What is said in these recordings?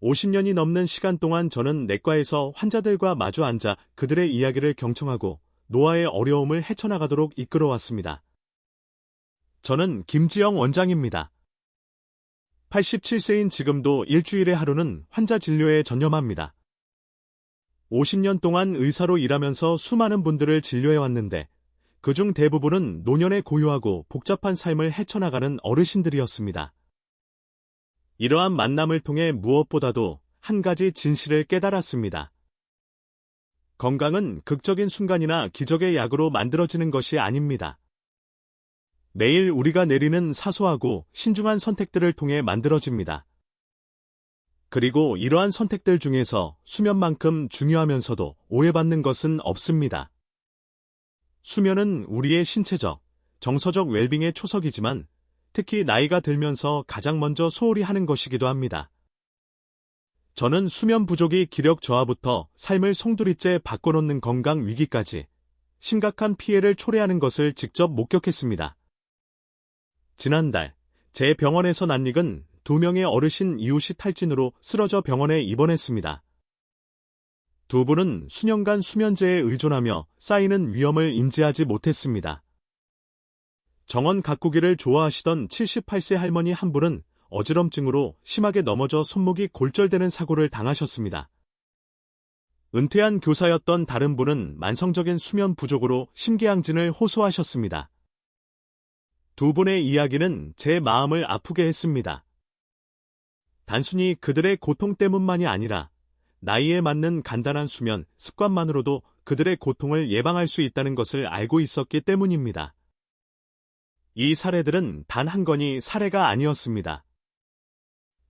50년이 넘는 시간 동안 저는 내과에서 환자들과 마주 앉아 그들의 이야기를 경청하고 노화의 어려움을 헤쳐나가도록 이끌어왔습니다. 저는 김지영 원장입니다. 87세인 지금도 일주일에 하루는 환자 진료에 전념합니다. 50년 동안 의사로 일하면서 수많은 분들을 진료해왔는데 그중 대부분은 노년에 고요하고 복잡한 삶을 헤쳐나가는 어르신들이었습니다. 이러한 만남을 통해 무엇보다도 한 가지 진실을 깨달았습니다. 건강은 극적인 순간이나 기적의 약으로 만들어지는 것이 아닙니다. 매일 우리가 내리는 사소하고 신중한 선택들을 통해 만들어집니다. 그리고 이러한 선택들 중에서 수면만큼 중요하면서도 오해받는 것은 없습니다. 수면은 우리의 신체적, 정서적 웰빙의 초석이지만 특히 나이가 들면서 가장 먼저 소홀히 하는 것이기도 합니다. 저는 수면 부족이 기력 저하부터 삶을 송두리째 바꿔놓는 건강 위기까지 심각한 피해를 초래하는 것을 직접 목격했습니다. 지난달 제 병원에서 낯익은 2명의 어르신 이웃이 탈진으로 쓰러져 병원에 입원했습니다. 두 분은 수년간 수면제에 의존하며 쌓이는 위험을 인지하지 못했습니다. 정원 가꾸기를 좋아하시던 78세 할머니 한 분은 어지럼증으로 심하게 넘어져 손목이 골절되는 사고를 당하셨습니다. 은퇴한 교사였던 다른 분은 만성적인 수면 부족으로 심계항진을 호소하셨습니다. 두 분의 이야기는 제 마음을 아프게 했습니다. 단순히 그들의 고통 때문만이 아니라 나이에 맞는 간단한 수면 습관만으로도 그들의 고통을 예방할 수 있다는 것을 알고 있었기 때문입니다. 이 사례들은 단 한 건이 사례가 아니었습니다.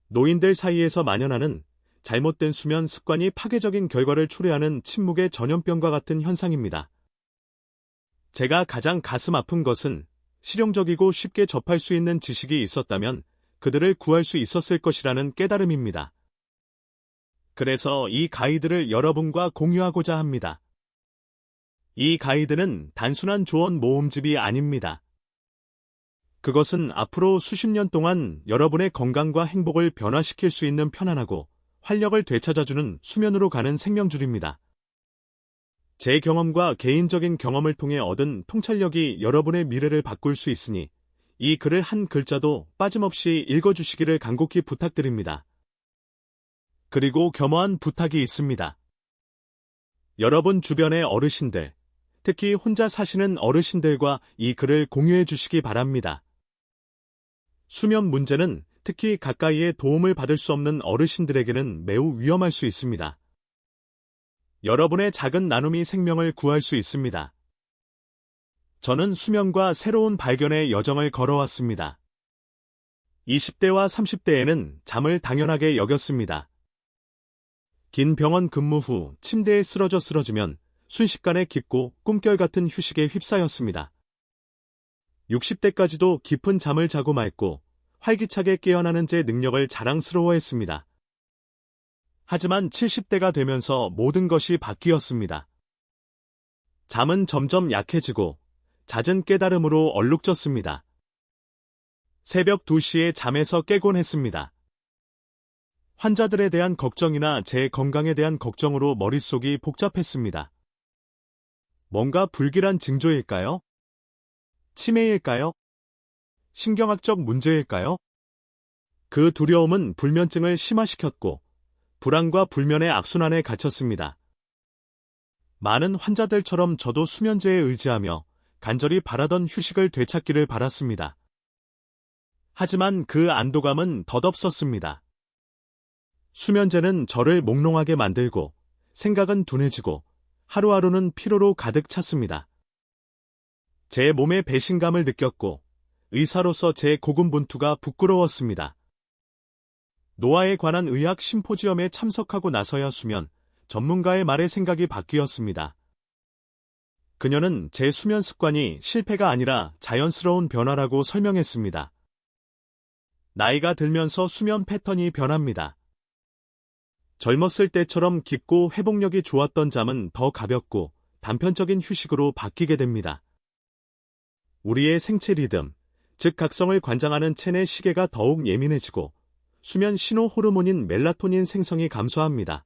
노인들 사이에서 만연하는 잘못된 수면 습관이 파괴적인 결과를 초래하는 침묵의 전염병과 같은 현상입니다. 제가 가장 가슴 아픈 것은 실용적이고 쉽게 접할 수 있는 지식이 있었다면 그들을 구할 수 있었을 것이라는 깨달음입니다. 그래서 이 가이드를 여러분과 공유하고자 합니다. 이 가이드는 단순한 조언 모음집이 아닙니다. 그것은 앞으로 수십 년 동안 여러분의 건강과 행복을 변화시킬 수 있는 편안하고 활력을 되찾아주는 수면으로 가는 생명줄입니다. 제 경험과 개인적인 경험을 통해 얻은 통찰력이 여러분의 미래를 바꿀 수 있으니 이 글을 한 글자도 빠짐없이 읽어주시기를 간곡히 부탁드립니다. 그리고 겸허한 부탁이 있습니다. 여러분 주변의 어르신들, 특히 혼자 사시는 어르신들과 이 글을 공유해 주시기 바랍니다. 수면 문제는 특히 가까이에 도움을 받을 수 없는 어르신들에게는 매우 위험할 수 있습니다. 여러분의 작은 나눔이 생명을 구할 수 있습니다. 저는 수면과 새로운 발견의 여정을 걸어왔습니다. 20대와 30대에는 잠을 당연하게 여겼습니다. 긴 병원 근무 후 침대에 쓰러지면 순식간에 깊고 꿈결 같은 휴식에 휩싸였습니다. 60대까지도 깊은 잠을 자고 맑고 활기차게 깨어나는 제 능력을 자랑스러워했습니다. 하지만 70대가 되면서 모든 것이 바뀌었습니다. 잠은 점점 약해지고 잦은 깨달음으로 얼룩졌습니다. 새벽 2시에 잠에서 깨곤 했습니다. 환자들에 대한 걱정이나 제 건강에 대한 걱정으로 머릿속이 복잡했습니다. 뭔가 불길한 징조일까요? 치매일까요? 신경학적 문제일까요? 그 두려움은 불면증을 심화시켰고 불안과 불면의 악순환에 갇혔습니다. 많은 환자들처럼 저도 수면제에 의지하며 간절히 바라던 휴식을 되찾기를 바랐습니다. 하지만 그 안도감은 덧없었습니다. 수면제는 저를 몽롱하게 만들고 생각은 둔해지고 하루하루는 피로로 가득 찼습니다. 제 몸에 배신감을 느꼈고 의사로서 제 고군분투가 부끄러웠습니다. 노화에 관한 의학 심포지엄에 참석하고 나서야 수면 전문가의 말에 생각이 바뀌었습니다. 그녀는 제 수면 습관이 실패가 아니라 자연스러운 변화라고 설명했습니다. 나이가 들면서 수면 패턴이 변합니다. 젊었을 때처럼 깊고 회복력이 좋았던 잠은 더 가볍고 단편적인 휴식으로 바뀌게 됩니다. 우리의 생체 리듬, 즉 각성을 관장하는 체내 시계가 더욱 예민해지고 수면 신호 호르몬인 멜라토닌 생성이 감소합니다.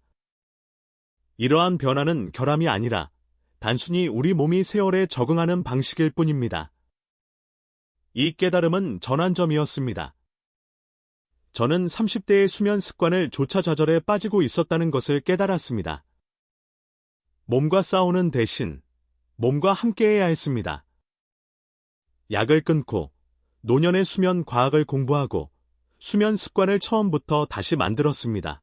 이러한 변화는 결함이 아니라 단순히 우리 몸이 세월에 적응하는 방식일 뿐입니다. 이 깨달음은 전환점이었습니다. 저는 30대의 수면 습관을 조차좌절에 빠지고 있었다는 것을 깨달았습니다. 몸과 싸우는 대신 몸과 함께해야 했습니다. 약을 끊고 노년의 수면 과학을 공부하고 수면 습관을 처음부터 다시 만들었습니다.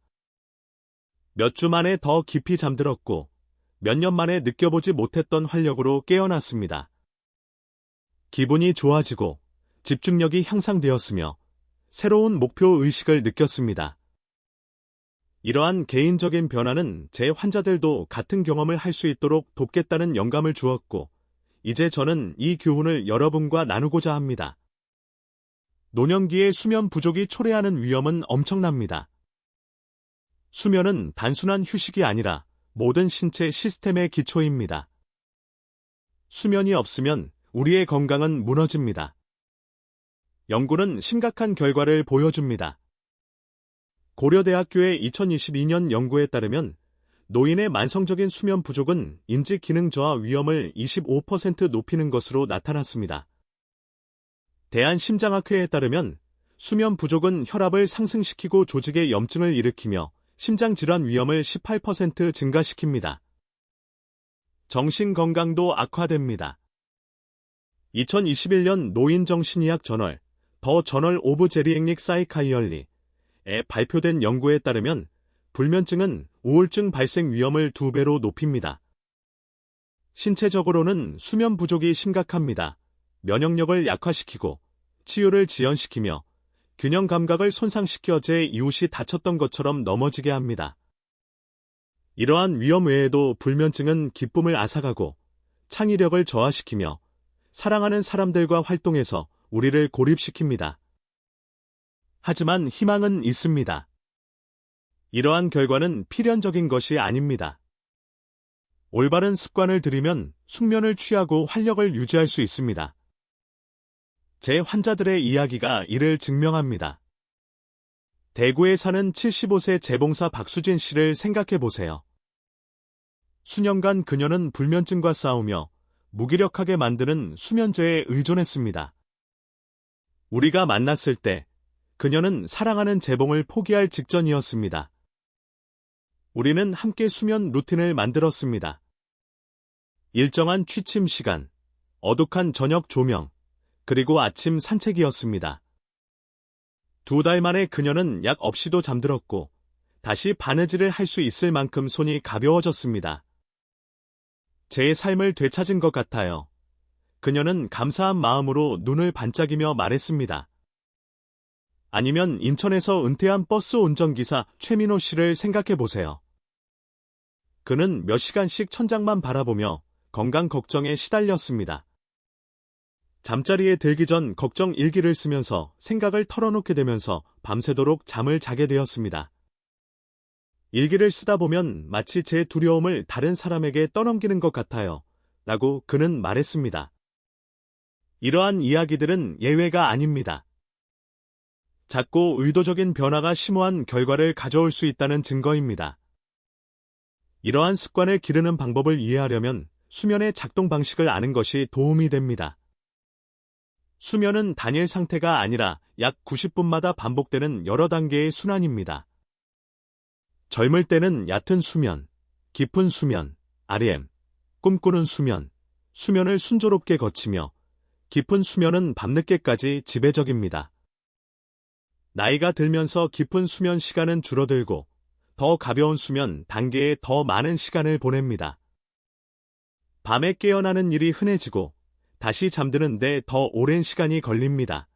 몇 주 만에 더 깊이 잠들었고 몇 년 만에 느껴보지 못했던 활력으로 깨어났습니다. 기분이 좋아지고 집중력이 향상되었으며 새로운 목표 의식을 느꼈습니다. 이러한 개인적인 변화는 제 환자들도 같은 경험을 할 수 있도록 돕겠다는 영감을 주었고, 이제 저는 이 교훈을 여러분과 나누고자 합니다. 노년기에 수면 부족이 초래하는 위험은 엄청납니다. 수면은 단순한 휴식이 아니라 모든 신체 시스템의 기초입니다. 수면이 없으면 우리의 건강은 무너집니다. 연구는 심각한 결과를 보여줍니다. 고려대학교의 2022년 연구에 따르면 노인의 만성적인 수면 부족은 인지 기능 저하 위험을 25% 높이는 것으로 나타났습니다. 대한심장학회에 따르면 수면 부족은 혈압을 상승시키고 조직의 염증을 일으키며 심장질환 위험을 18% 증가시킵니다. 정신건강도 악화됩니다. 2021년 노인정신의학 저널 더 저널 오브 제리액릭 사이카이얼리에 발표된 연구에 따르면 불면증은 우울증 발생 위험을 2배로 높입니다. 신체적으로는 수면 부족이 심각합니다. 면역력을 약화시키고 치유를 지연시키며 균형 감각을 손상시켜 제 이웃이 다쳤던 것처럼 넘어지게 합니다. 이러한 위험 외에도 불면증은 기쁨을 앗아가고 창의력을 저하시키며 사랑하는 사람들과 활동해서 우리를 고립시킵니다. 하지만 희망은 있습니다. 이러한 결과는 필연적인 것이 아닙니다. 올바른 습관을 들이면 숙면을 취하고 활력을 유지할 수 있습니다. 제 환자들의 이야기가 이를 증명합니다. 대구에 사는 75세 재봉사 박수진 씨를 생각해 보세요. 수년간 그녀는 불면증과 싸우며 무기력하게 만드는 수면제에 의존했습니다. 우리가 만났을 때 그녀는 사랑하는 재봉을 포기할 직전이었습니다. 우리는 함께 수면 루틴을 만들었습니다. 일정한 취침 시간, 어둑한 저녁 조명, 그리고 아침 산책이었습니다. 2달 만에 그녀는 약 없이도 잠들었고 다시 바느질을 할 수 있을 만큼 손이 가벼워졌습니다. 제 삶을 되찾은 것 같아요. 그녀는 감사한 마음으로 눈을 반짝이며 말했습니다. 아니면 인천에서 은퇴한 버스 운전기사 최민호 씨를 생각해 보세요. 그는 몇 시간씩 천장만 바라보며 건강 걱정에 시달렸습니다. 잠자리에 들기 전 걱정 일기를 쓰면서 생각을 털어놓게 되면서 밤새도록 잠을 자게 되었습니다. 일기를 쓰다 보면 마치 제 두려움을 다른 사람에게 떠넘기는 것 같아요. 라고 그는 말했습니다. 이러한 이야기들은 예외가 아닙니다. 작고 의도적인 변화가 심오한 결과를 가져올 수 있다는 증거입니다. 이러한 습관을 기르는 방법을 이해하려면 수면의 작동 방식을 아는 것이 도움이 됩니다. 수면은 단일 상태가 아니라 약 90분마다 반복되는 여러 단계의 순환입니다. 젊을 때는 얕은 수면, 깊은 수면, REM, 꿈꾸는 수면, 수면을 순조롭게 거치며 깊은 수면은 밤늦게까지 지배적입니다. 나이가 들면서 깊은 수면 시간은 줄어들고 더 가벼운 수면 단계에 더 많은 시간을 보냅니다. 밤에 깨어나는 일이 흔해지고 다시 잠드는데 더 오랜 시간이 걸립니다.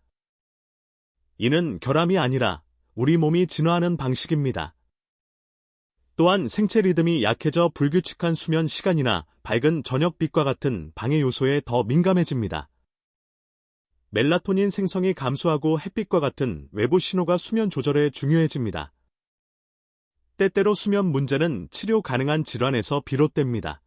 이는 결함이 아니라 우리 몸이 진화하는 방식입니다. 또한 생체 리듬이 약해져 불규칙한 수면 시간이나 밝은 저녁빛과 같은 방해 요소에 더 민감해집니다. 멜라토닌 생성이 감소하고 햇빛과 같은 외부 신호가 수면 조절에 중요해집니다. 때때로 수면 문제는 치료 가능한 질환에서 비롯됩니다.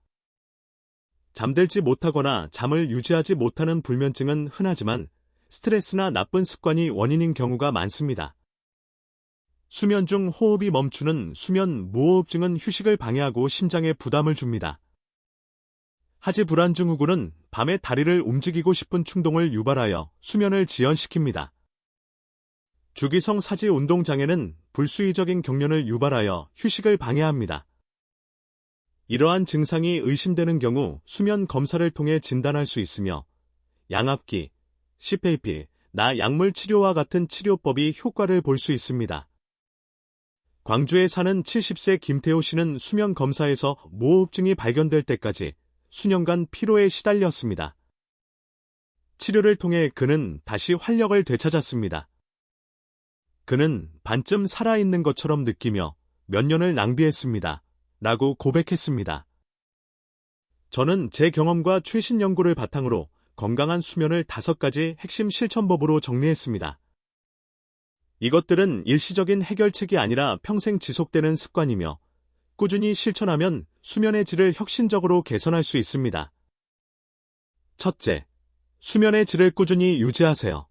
잠들지 못하거나 잠을 유지하지 못하는 불면증은 흔하지만 스트레스나 나쁜 습관이 원인인 경우가 많습니다. 수면 중 호흡이 멈추는 수면 무호흡증은 휴식을 방해하고 심장에 부담을 줍니다. 하지불안증후군은 밤에 다리를 움직이고 싶은 충동을 유발하여 수면을 지연시킵니다. 주기성 사지 운동장애는 불수의적인 경련을 유발하여 휴식을 방해합니다. 이러한 증상이 의심되는 경우 수면 검사를 통해 진단할 수 있으며 양압기, CPAP, 약물 치료와 같은 치료법이 효과를 볼 수 있습니다. 광주에 사는 70세 김태호 씨는 수면 검사에서 무호흡증이 발견될 때까지 수년간 피로에 시달렸습니다. 치료를 통해 그는 다시 활력을 되찾았습니다. 그는 반쯤 살아있는 것처럼 느끼며 몇 년을 낭비했습니다. 라고 고백했습니다. 저는 제 경험과 최신 연구를 바탕으로 건강한 수면을 5가지 핵심 실천법으로 정리했습니다. 이것들은 일시적인 해결책이 아니라 평생 지속되는 습관이며 꾸준히 실천하면 수면의 질을 혁신적으로 개선할 수 있습니다. 첫째, 수면의 질을 꾸준히 유지하세요.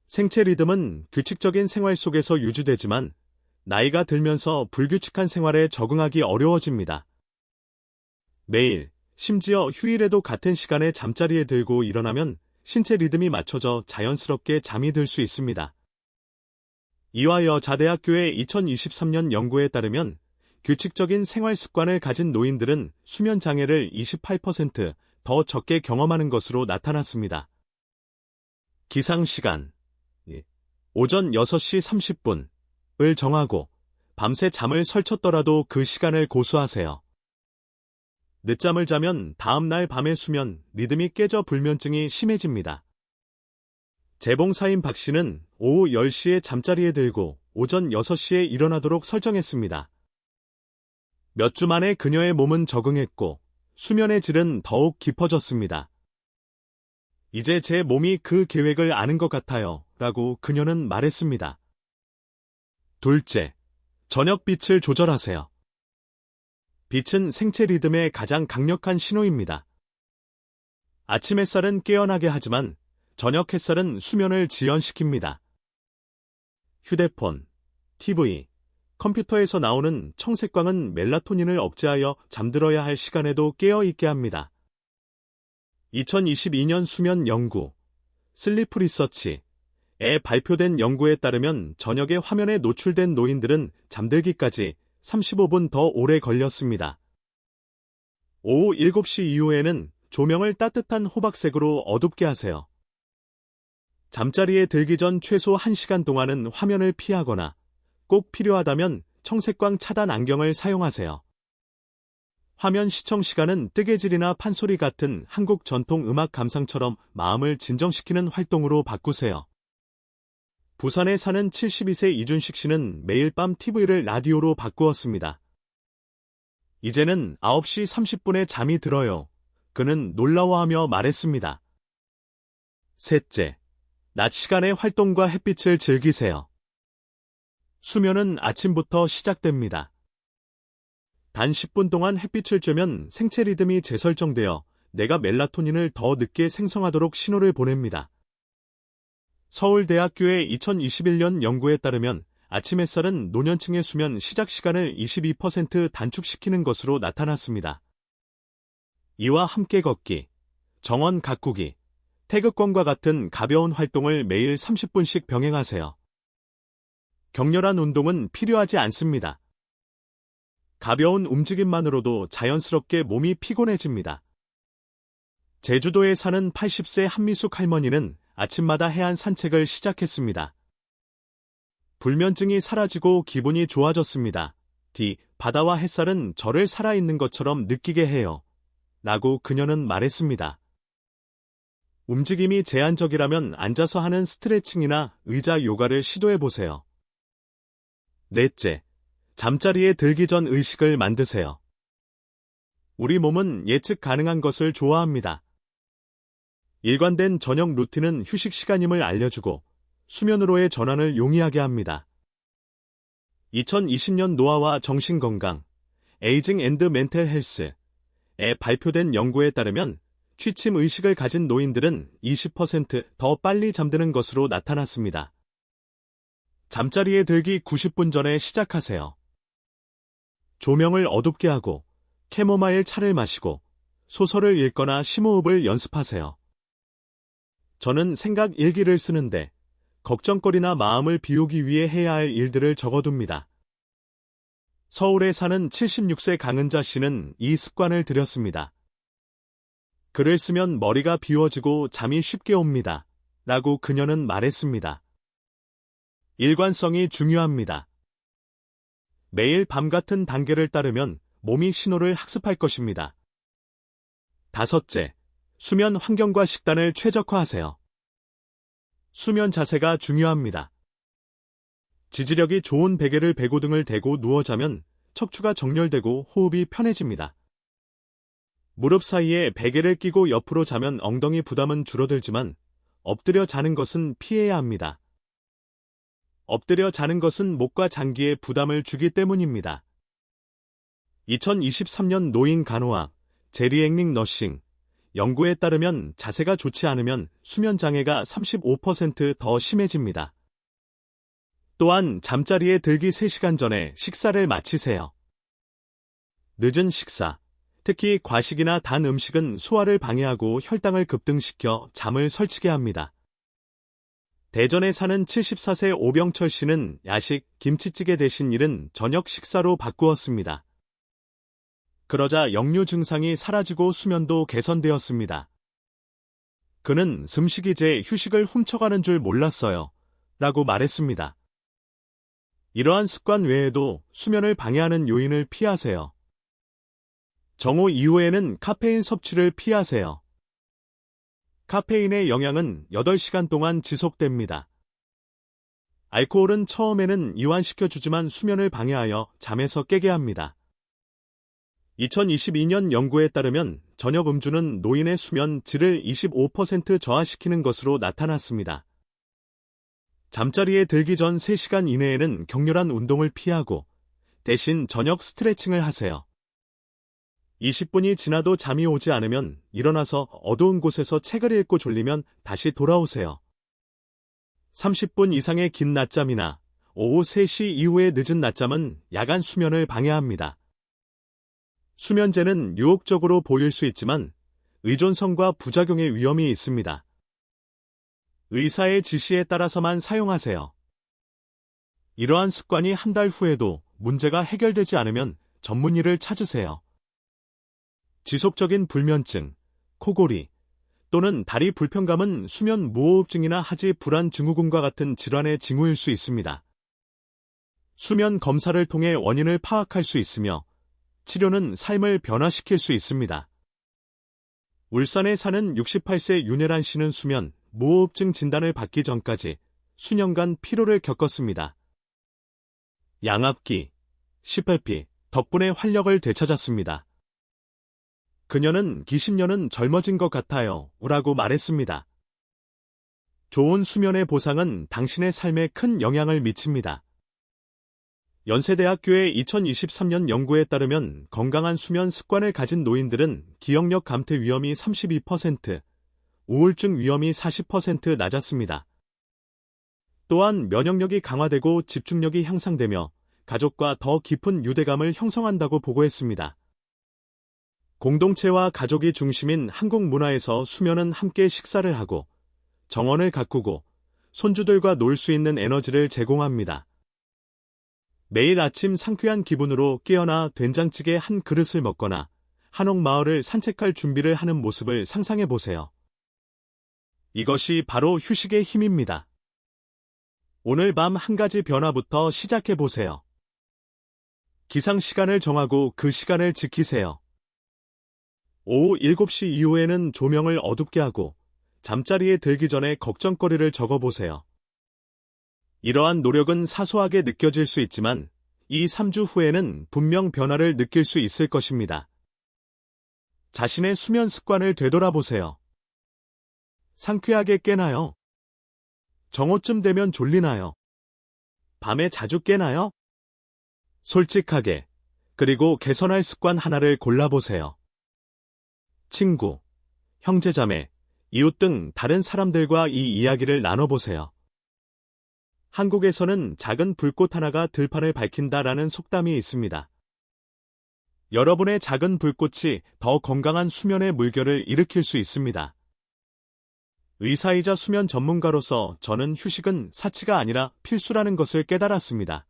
생체 리듬은 규칙적인 생활 속에서 유지되지만 나이가 들면서 불규칙한 생활에 적응하기 어려워집니다. 매일, 심지어 휴일에도 같은 시간에 잠자리에 들고 일어나면 신체 리듬이 맞춰져 자연스럽게 잠이 들 수 있습니다. 이와 여자대학교의 2023년 연구에 따르면 규칙적인 생활 습관을 가진 노인들은 수면 장애를 28% 더 적게 경험하는 것으로 나타났습니다. 기상 시간 오전 6시 30분을 정하고 밤새 잠을 설쳤더라도 그 시간을 고수하세요. 늦잠을 자면 다음날 밤의 수면 리듬이 깨져 불면증이 심해집니다. 재봉사인 박 씨는 오후 10시에 잠자리에 들고 오전 6시에 일어나도록 설정했습니다. 몇 주 만에 그녀의 몸은 적응했고 수면의 질은 더욱 깊어졌습니다. 이제 제 몸이 그 계획을 아는 것 같아요. 라고 그녀는 말했습니다. 둘째, 저녁 빛을 조절하세요. 빛은 생체 리듬의 가장 강력한 신호입니다. 아침 햇살은 깨어나게 하지만 저녁 햇살은 수면을 지연시킵니다. 휴대폰, TV, 컴퓨터에서 나오는 청색광은 멜라토닌을 억제하여 잠들어야 할 시간에도 깨어있게 합니다. 2022년 수면 연구, 슬리프 리서치에 발표된 연구에 따르면 저녁에 화면에 노출된 노인들은 잠들기까지 35분 더 오래 걸렸습니다. 오후 7시 이후에는 조명을 따뜻한 호박색으로 어둡게 하세요. 잠자리에 들기 전 최소 1시간 동안은 화면을 피하거나 꼭 필요하다면 청색광 차단 안경을 사용하세요. 화면 시청 시간은 뜨개질이나 판소리 같은 한국 전통 음악 감상처럼 마음을 진정시키는 활동으로 바꾸세요. 부산에 사는 72세 이준식 씨는 매일 밤 TV를 라디오로 바꾸었습니다. 이제는 9시 30분에 잠이 들어요. 그는 놀라워하며 말했습니다. 셋째, 낮 시간의 활동과 햇빛을 즐기세요. 수면은 아침부터 시작됩니다. 단 10분 동안 햇빛을 쬐면 생체 리듬이 재설정되어 뇌가 멜라토닌을 더 늦게 생성하도록 신호를 보냅니다. 서울대학교의 2021년 연구에 따르면 아침 햇살은 노년층의 수면 시작 시간을 22% 단축시키는 것으로 나타났습니다. 이와 함께 걷기, 정원 가꾸기, 태극권과 같은 가벼운 활동을 매일 30분씩 병행하세요. 격렬한 운동은 필요하지 않습니다. 가벼운 움직임만으로도 자연스럽게 몸이 피곤해집니다. 제주도에 사는 80세 한미숙 할머니는 아침마다 해안 산책을 시작했습니다. 불면증이 사라지고 기분이 좋아졌습니다. 바다와 햇살은 저를 살아있는 것처럼 느끼게 해요. 라고 그녀는 말했습니다. 움직임이 제한적이라면 앉아서 하는 스트레칭이나 의자 요가를 시도해보세요. 넷째, 잠자리에 들기 전 의식을 만드세요. 우리 몸은 예측 가능한 것을 좋아합니다. 일관된 저녁 루틴은 휴식 시간임을 알려주고 수면으로의 전환을 용이하게 합니다. 2020년 노화와 정신건강, 에이징 앤드 멘탈 헬스에 발표된 연구에 따르면 취침 의식을 가진 노인들은 20% 더 빨리 잠드는 것으로 나타났습니다. 잠자리에 들기 90분 전에 시작하세요. 조명을 어둡게 하고 캐모마일 차를 마시고 소설을 읽거나 심호흡을 연습하세요. 저는 생각 일기를 쓰는데 걱정거리나 마음을 비우기 위해 해야 할 일들을 적어둡니다. 서울에 사는 76세 강은자 씨는 이 습관을 들였습니다. 글을 쓰면 머리가 비워지고 잠이 쉽게 옵니다. 라고 그녀는 말했습니다. 일관성이 중요합니다. 매일 밤 같은 단계를 따르면 몸이 신호를 학습할 것입니다. 5째, 수면 환경과 식단을 최적화하세요. 수면 자세가 중요합니다. 지지력이 좋은 베개를 배고등을 대고 누워 자면 척추가 정렬되고 호흡이 편해집니다. 무릎 사이에 베개를 끼고 옆으로 자면 엉덩이 부담은 줄어들지만 엎드려 자는 것은 피해야 합니다. 엎드려 자는 것은 목과 장기에 부담을 주기 때문입니다. 2023년 노인 간호학, 제리앵링 너싱, 연구에 따르면 자세가 좋지 않으면 수면 장애가 35% 더 심해집니다. 또한 잠자리에 들기 3시간 전에 식사를 마치세요. 늦은 식사, 특히 과식이나 단 음식은 소화를 방해하고 혈당을 급등시켜 잠을 설치게 합니다. 대전에 사는 74세 오병철 씨는 야식, 김치찌개 대신 이른 저녁 식사로 바꾸었습니다. 그러자 역류 증상이 사라지고 수면도 개선되었습니다. 그는 숨쉬기 제 휴식을 훔쳐가는 줄 몰랐어요. 라고 말했습니다. 이러한 습관 외에도 수면을 방해하는 요인을 피하세요. 정오 이후에는 카페인 섭취를 피하세요. 카페인의 영향은 8시간 동안 지속됩니다. 알코올은 처음에는 이완시켜주지만 수면을 방해하여 잠에서 깨게 합니다. 2022년 연구에 따르면 저녁 음주는 노인의 수면 질을 25% 저하시키는 것으로 나타났습니다. 잠자리에 들기 전 3시간 이내에는 격렬한 운동을 피하고 대신 저녁 스트레칭을 하세요. 20분이 지나도 잠이 오지 않으면 일어나서 어두운 곳에서 책을 읽고 졸리면 다시 돌아오세요. 30분 이상의 긴 낮잠이나 오후 3시 이후의 늦은 낮잠은 야간 수면을 방해합니다. 수면제는 유혹적으로 보일 수 있지만 의존성과 부작용의 위험이 있습니다. 의사의 지시에 따라서만 사용하세요. 이러한 습관이 한 달 후에도 문제가 해결되지 않으면 전문의를 찾으세요. 지속적인 불면증, 코골이 또는 다리 불편감은 수면 무호흡증이나 하지 불안 증후군과 같은 질환의 징후일 수 있습니다. 수면 검사를 통해 원인을 파악할 수 있으며 치료는 삶을 변화시킬 수 있습니다. 울산에 사는 68세 윤혜란 씨는 수면 무호흡증 진단을 받기 전까지 수년간 피로를 겪었습니다. 양압기, CPAP 덕분에 활력을 되찾았습니다. 그녀는 기신년은 젊어진 것 같아요. 라고 말했습니다. 좋은 수면의 보상은 당신의 삶에 큰 영향을 미칩니다. 연세대학교의 2023년 연구에 따르면 건강한 수면 습관을 가진 노인들은 기억력 감퇴 위험이 32%, 우울증 위험이 40% 낮았습니다. 또한 면역력이 강화되고 집중력이 향상되며 가족과 더 깊은 유대감을 형성한다고 보고했습니다. 공동체와 가족이 중심인 한국 문화에서 수면은 함께 식사를 하고 정원을 가꾸고 손주들과 놀 수 있는 에너지를 제공합니다. 매일 아침 상쾌한 기분으로 깨어나 된장찌개 한 그릇을 먹거나 한옥마을을 산책할 준비를 하는 모습을 상상해 보세요. 이것이 바로 휴식의 힘입니다. 오늘 밤 한 가지 변화부터 시작해 보세요. 기상 시간을 정하고 그 시간을 지키세요. 오후 7시 이후에는 조명을 어둡게 하고 잠자리에 들기 전에 걱정거리를 적어보세요. 이러한 노력은 사소하게 느껴질 수 있지만 이 3주 후에는 분명 변화를 느낄 수 있을 것입니다. 자신의 수면 습관을 되돌아보세요. 상쾌하게 깨나요? 정오쯤 되면 졸리나요? 밤에 자주 깨나요? 솔직하게, 그리고 개선할 습관 하나를 골라보세요. 친구, 형제자매, 이웃 등 다른 사람들과 이 이야기를 나눠보세요. 한국에서는 작은 불꽃 하나가 들판을 밝힌다라는 속담이 있습니다. 여러분의 작은 불꽃이 더 건강한 수면의 물결을 일으킬 수 있습니다. 의사이자 수면 전문가로서 저는 휴식은 사치가 아니라 필수라는 것을 깨달았습니다.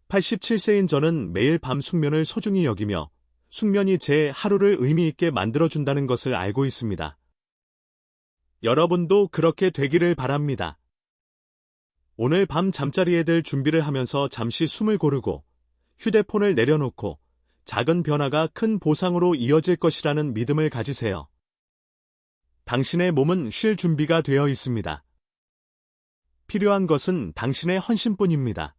87세인 저는 매일 밤 숙면을 소중히 여기며 숙면이 제 하루를 의미 있게 만들어준다는 것을 알고 있습니다. 여러분도 그렇게 되기를 바랍니다. 오늘 밤 잠자리에 들 준비를 하면서 잠시 숨을 고르고 휴대폰을 내려놓고 작은 변화가 큰 보상으로 이어질 것이라는 믿음을 가지세요. 당신의 몸은 쉴 준비가 되어 있습니다. 필요한 것은 당신의 헌신뿐입니다.